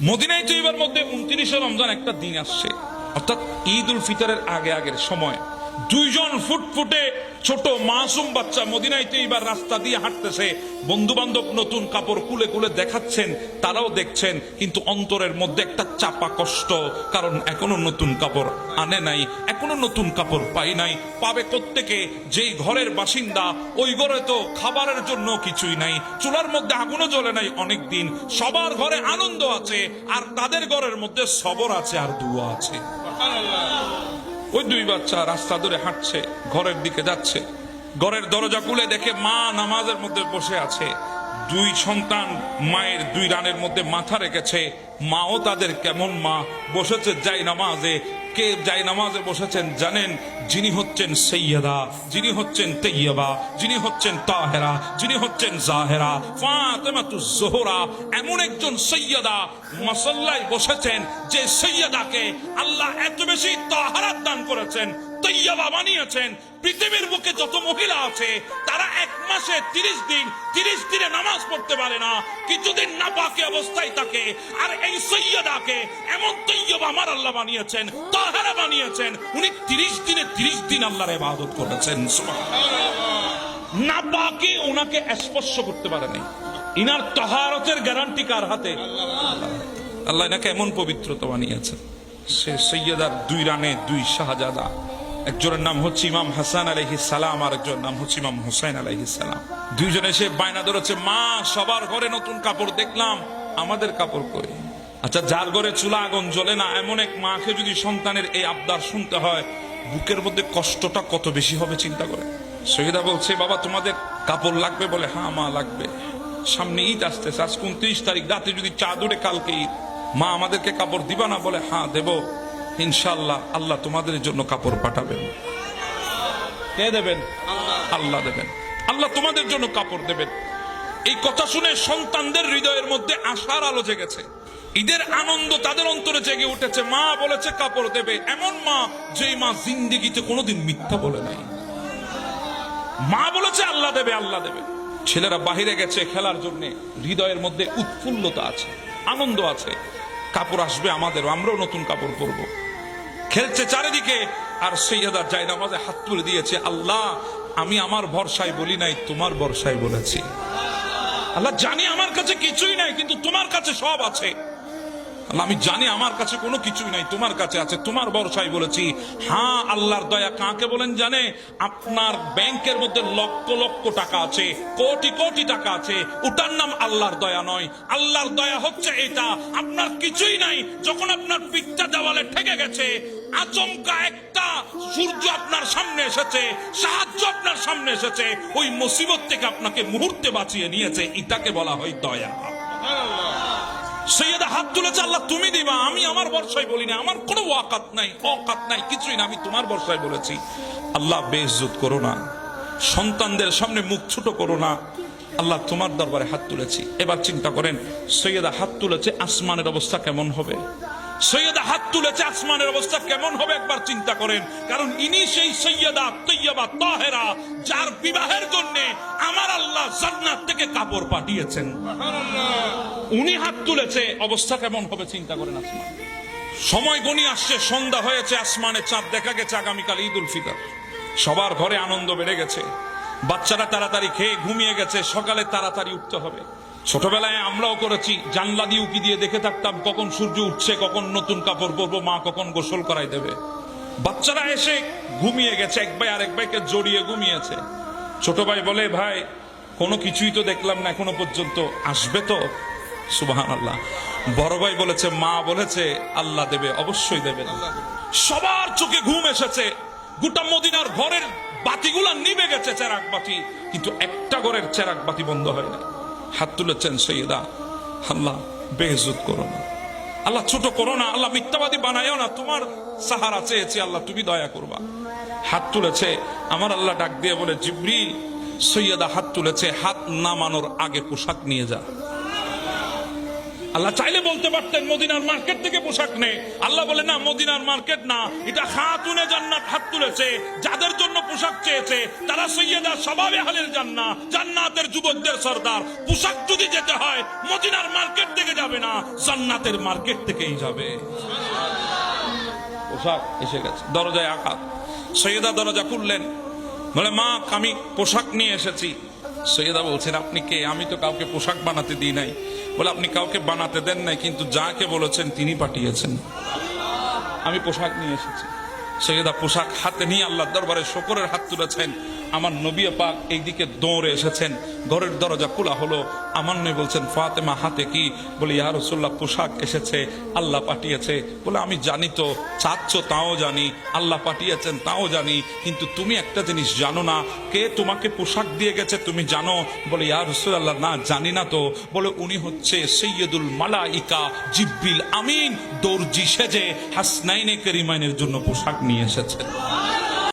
মদিনায় তৈবার মধ্যে 29 রমজান একটা দিন আসছে, অর্থাৎ ঈদ উল ফিতরের আগের সময় দুইজন ফুটফুটে ছোট মাসুম বাচ্চা মদিনায় তৈবার রাস্তা দিয়ে হাঁটতেছে। বন্ধু বান্ধব নতুন কাপড় কুলে কুলে দেখাচ্ছেন, তারাও দেখছেন, কিন্তু অন্তরের মধ্যে একটা চাপা কষ্ট, কারণ এখনো নতুন কাপড় আনে নাই, এখনো নতুন কাপড় পাই নাই। পাবে কোত্থেকে? যেই ঘরের বাসিন্দা ওই ঘরে তো খাবারের জন্য কিছুই নাই, চুলার মধ্যে আগুনও জ্বলে নাই অনেক দিন। সবার ঘরে আনন্দ আছে, আর তাদের ঘরের মধ্যে সবর আছে আর দুয়া আছে। ওই দুই বাচ্চা রাস্তা ধরে হাঁটছে, ঘরের দিকে যাচ্ছে। ঘরের দরজা খুলে দেখে মা নামাজের মধ্যে বসে আছে। দুই সন্তান মায়ের দুই রানের মধ্যে মাথা রেখেছে। মাও তাদের কেমন মা, বসেছে যাই নামাজে। কে যাই নামাজে বসেছেন জানেন? যিনি হচ্ছেন সৈয়দা, যিনি হচ্ছেন তৈয়বা, যিনি হচ্ছেন তাহেরা, যিনি হচ্ছেন জাহেরা, ফাতেমাতুজ জোহরা। এমন একজন সৈয়দা মাসাল্লায় বসেছেন, যে সৈয়দাকে আল্লাহ এত বেশি তাহারাত দান করেছেন, তৈয়বা বানিয়েছেন। পৃথিবীর বুকে যত মহিলা আছে তারা এক মাসে 30 দিনে নামাজ পড়তে পারে না, কিছুদিন নাপাকি অবস্থায় থাকে। আর এই সৈয়দাকে এমন তৈয়বা আমার আল্লাহ বানিয়েছেন, তাহারা বানিয়েছেন। উনি 30 দিন আল্লাহর ইবাদত করেছেন। নাপাকি ওনাকে স্পর্শ করতে পারেনি। ইনার তাহারতের গ্যারান্টি কার হাতে? আল্লাহ এনাকে এমন পবিত্রতা বানিয়েছেন। সে সৈয়দার দুই রানে দুই শাহজাদা, একজনের নাম হচ্ছে ইমাম হাসান আলাইহিস সালাম, আর একজনের নাম হচ্ছে ইমাম হুসাইন আলাইহিস সালাম। দুইজনে এসে বায়না ধরেছে, মা সবার ঘরে নতুন কাপড় দেখলাম, আমাদের কাপড় কই? আচ্ছা, যার ঘরে চুলা আগুন জ্বলে না, এমন এক মাকে যদি সন্তানের এই আবদার শুনতে হয়, বুকের মধ্যে কষ্টটা কত বেশি হবে চিন্তা করে। সৈয়দা বলছে, বাবা তোমাদের কাপড় লাগবে? বলে হ্যাঁ মা লাগবে, সামনে ঈদ আসতেছে, আজ 29 তারিখ, রাতে যদি চাঁদরে কালকে ঈদ, মা আমাদেরকে কাপড় দিবা না? বলে হ্যাঁ দেব, ইনশাআল্লাহ আল্লাহ তোমাদের জন্য কাপড় পাঠাবেন। কে দেবেন? আল্লাহ দেবেন, আল্লাহ তোমাদের জন্য কাপড় দেবেন। এই কথা শুনে সন্তানদের হৃদয়ের মধ্যে আশার আলো জেগেছে, ঈদের আনন্দ তাদের অন্তরে জেগে উঠেছে। মা বলেছে কাপড় দেবে, এমন মা যেই মা জিন্দেগিতে কোনোদিন মিথ্যা বলে নাই। মা বলেছে আল্লাহ দেবে, আল্লাহ দেবে। ছেলেরা বাহিরে গেছে খেলার জন্য, হৃদয়ের মধ্যে উৎফুল্লতা আছে, আনন্দ আছে। কাপড় আসবে আমাদেরও, আমরাও নতুন কাপড় পরবো। খেলছে চারিদিকে, আর সৈয়দা জায়নামাজে হাত তুলে দিয়েছে, আল্লাহ আমি আমার ভরসায় বলি নাই, তোমার ভরসায় বলেছি। আল্লাহ জানি আমার কাছে কিছুই নাই, কিন্তু তোমার কাছে সব আছে। আল্লাহ আমি জানি আমার কাছে কোনো কিছুই নাই, তোমার কাছে আছে, তোমার ভরসায় বলেছি। হ্যাঁ, আল্লাহর দয়া কাকে বলেন জানে? আপনার ব্যাংকের মধ্যে লক্ষ লক্ষ টাকা আছে, কোটি কোটি টাকা আছে, ওটার নাম আল্লাহর দয়া নয়। আল্লাহর দয়া হচ্ছে এটা, আপনার কিছুই নাই, যখন আপনার পিঠটা দেওয়ালে ঠেকে গেছে, আচমকা একটা সূর্য আপনার সামনে এসেছে, সাহায্য আপনার সামনে এসেছে, ওই মুসিবত থেকে আপনাকে মুহূর্তে বাঁচিয়ে নিয়েছে, এটাকে বলা হয় দয়া। সৈয়দা হাত তুলেছে, আল্লাহ তুমি দিবা, আমি আমার ভরসায় বলিনি, আমার কোনো ওয়াকাত নাই, অকাত নাই, কিছুই না, আমি তোমার ভরসায় বলেছি। আল্লাহ বেইজ্জত করো না, সন্তানদের সামনে মুখ ছোট করো না, আল্লাহ তোমার দরবারে হাত তুলেছি। এবার চিন্তা করেন, সৈয়দা হাত তুলেছে, আসমানের অবস্থা কেমন হবে? সৈয়দা হাত তুলেছে, আসমানের অবস্থা কেমন হবে একবার চিন্তা করেন। কারণ ইনি সেই সৈয়দা তৈয়বা তাহেরা, যার বিবাহের জন্য আমার আল্লাহ জান্নাত থেকে কাপড় পাঠিয়েছেন। উনি হাত তুলেছে, অবস্থা কেমন হবে চিন্তা করেন। আসমান সময় গণিয়ে আসছে, সন্ধ্যা হয়েছে, আসমানে চাঁদ দেখা গেছে, আগামীকাল ঈদ উল ফিতর। সবার ঘরে আনন্দ বেড়ে গেছে, বাচ্চারা তাড়াতাড়ি খেয়ে ঘুমিয়ে গেছে, সকালে তাড়াতাড়ি উঠতে হবে। ছোটবেলায় আমরাও করেছি, জানলা দিয়ে উকি দিয়ে দেখে থাকতাম কখন সূর্য উঠছে, কখন নতুন কাপড় পরবো, মা কখন গোসল করাই দেবে। বাচ্চারা এসে ঘুমিয়ে গেছে, এক ভাই আরেক ভাইকে জড়িয়ে ঘুমিয়েছে। ছোট ভাই বলে, ভাই কোনো কিছুই তো দেখলাম না এখনো পর্যন্ত, আসবে তো? সুবহানাল্লাহ। বড় ভাই বলেছে, মা বলেছে আল্লাহ দেবে, অবশ্যই দেবেন। সবার চোখে ঘুম এসেছে, গোটা মদিনার ঘরের বাতিগুলা নিভে গেছে, চেরাগ বাতি, কিন্তু একটা ঘরের চেরাগ বাতি বন্ধ হয় না। হাত তুলেছেন সৈয়দা, আল্লাহ বেইজ্জত করো না, আল্লাহ ছোট করো না, আল্লাহ মিথ্যাবাদী বানায়ও না, তোমার সাহারা চেয়েছি, আল্লাহ তুমি দয়া করবা। হাত তুলেছে, আমার আল্লাহ ডাক দিয়ে বলে, জিবরিল সৈয়দা হাত তুলেছে, হাত নামানোর আগে পোশাক নিয়ে যা। আল্লাহ চাইলে বলতে পারতেন মদিনার মার্কেট থেকে পোশাক নে, আল্লাহ বলে না, মদিনার মার্কেট না, এটা খাতুনে জান্নাত হাত তুলেছে, যাদের জন্য পোশাক চেয়েছে তারা সৈয়দা সবাবে হালের জান্নাত, জান্নাতের যুবকদের সর্দার। পোশাক যদি যেতে হয় মদিনার মার্কেট থেকে যাবে না, জান্নাতের মার্কেট থেকেই যাবে। পোশাক এসে গেছে, দরজায় আঘাত। সৈয়দা দরজা খুললেন, বলে মা আমি পোশাক নিয়ে এসেছি। সৈয়দা বলছেন আপনি কে? আমি তো কাউকে পোশাক বানাতে দিই নাই। বলে আপনি কাউকে বানাতে দেন নাই, কিন্তু যাকে বলেছেন তিনি পাঠিয়েছেন। আমি পোশাক নিয়ে এসেছি। সৈয়দা পোশাক হাতে নিয়ে আল্লাহর দরবারে শুকরের হাত তুলেছেন। আমার নবী পাক এইদিকে দৌড়ে এসেছেন, ঘরের দরজা খোলা হলো। আমার নবী বলছেন ফাতেমা হাতে কি? বলে ইয়া রাসূলুল্লাহ পোশাক এসেছে, আল্লাহ পাঠিয়েছে। বলে আমি জানি তো, চাচ্ছ তাও জানি, আল্লাহ পাঠিয়েছেন তাও জানি, কিন্তু তুমি একটা জিনিস জানো না, কে তোমাকে পোশাক দিয়ে গেছে তুমি জানো? বলে ইয়া রাসূলুল্লাহ না জানি না তো। বলে উনি হচ্ছে সৈয়দুল মালাইকা জিবরিল আমিন, দর্জি সেজে হাসনাইনে কারিমাইনের জন্য পোশাক নিয়ে এসেছেন।